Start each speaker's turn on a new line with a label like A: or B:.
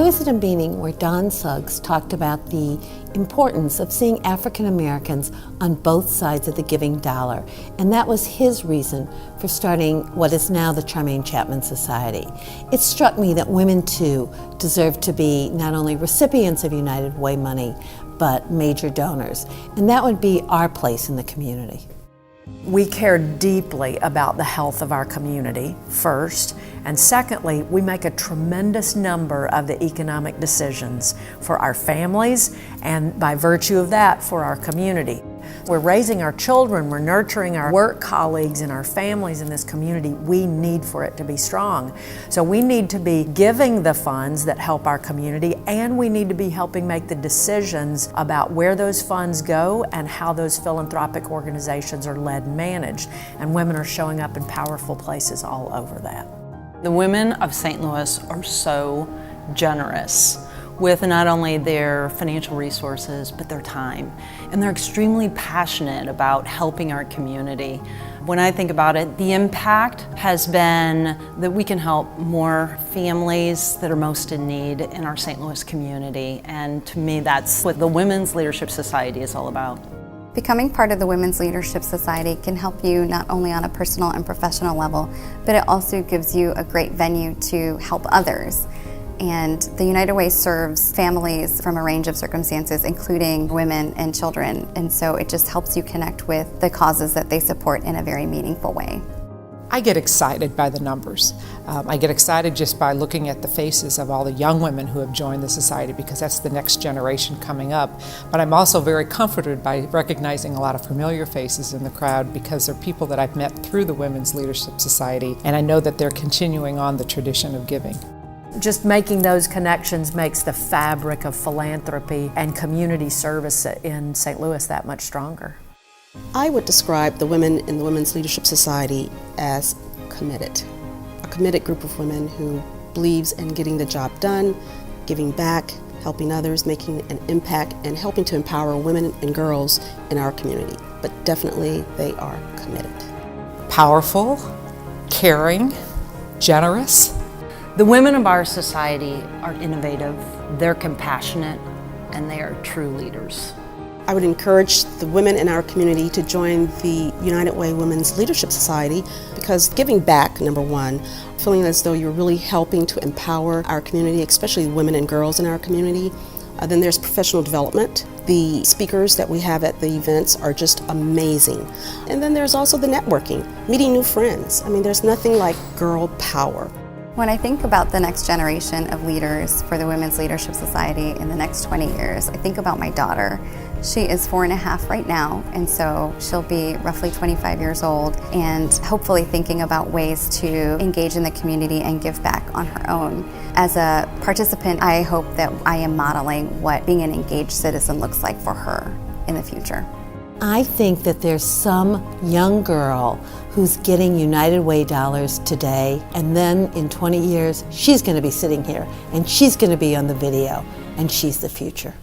A: was at a meeting where Don Suggs talked about the importance of seeing African Americans on both sides of the giving dollar, and that was his reason for starting what is now the Charmaine Chapman Society. It struck me that women too deserve to be not only recipients of United Way money, but major donors, and that would be our place in the community.
B: We care deeply about the health of our community, first, and secondly, we make a tremendous number of the economic decisions for our families and by virtue of that, for our community. We're raising our children, we're nurturing our work colleagues and our families in this community. We need for it to be strong. So we need to be giving the funds that help our community, and we need to be helping make the decisions about where those funds go and how those philanthropic organizations are led and managed. And women are showing up in powerful places all over that.
C: The women of St. Louis are so generous with not only their financial resources, but their time. And they're extremely passionate about helping our community. When I think about it, the impact has been that we can help more families that are most in need in our St. Louis community. And to me, that's what the Women's Leadership Society is all about.
D: Becoming part of the Women's Leadership Society can help you not only on a personal and professional level, but it also gives you a great venue to help others. And the United Way serves families from a range of circumstances, including women and children, and so it just helps you connect with the causes that they support in a very meaningful way.
E: I get excited by the numbers. I get excited just by looking at the faces of all the young women who have joined the society, because that's the next generation coming up. But I'm also very comforted by recognizing a lot of familiar faces in the crowd, because they're people that I've met through the Women's Leadership Society, and I know that they're continuing on the tradition of giving.
B: Just making those connections makes the fabric of philanthropy and community service in St. Louis that much stronger.
F: I would describe the women in the Women's Leadership Society as committed. A committed group of women who believes in getting the job done, giving back, helping others, making an impact, and helping to empower women and girls in our community. But definitely they are committed.
E: Powerful, caring, generous.
C: The women of our society are innovative, they're compassionate, and they are true leaders.
F: I would encourage the women in our community to join the United Way Women's Leadership Society, because giving back, number one, feeling as though you're really helping to empower our community, especially women and girls in our community. Then there's professional development. The speakers that we have at the events are just amazing. And then there's also the networking, meeting new friends. I mean, there's nothing like girl power.
D: When I think about the next generation of leaders for the Women's Leadership Society in the next 20 years, I think about my daughter. She is 4.5 right now, and so she'll be roughly 25 years old, and hopefully thinking about ways to engage in the community and give back on her own. As a participant, I hope that I am modeling what being an engaged citizen looks like for her in the future.
A: I think that there's some young girl who's getting United Way dollars today, and then in 20 years, she's going to be sitting here, and she's going to be on the video, and she's the future.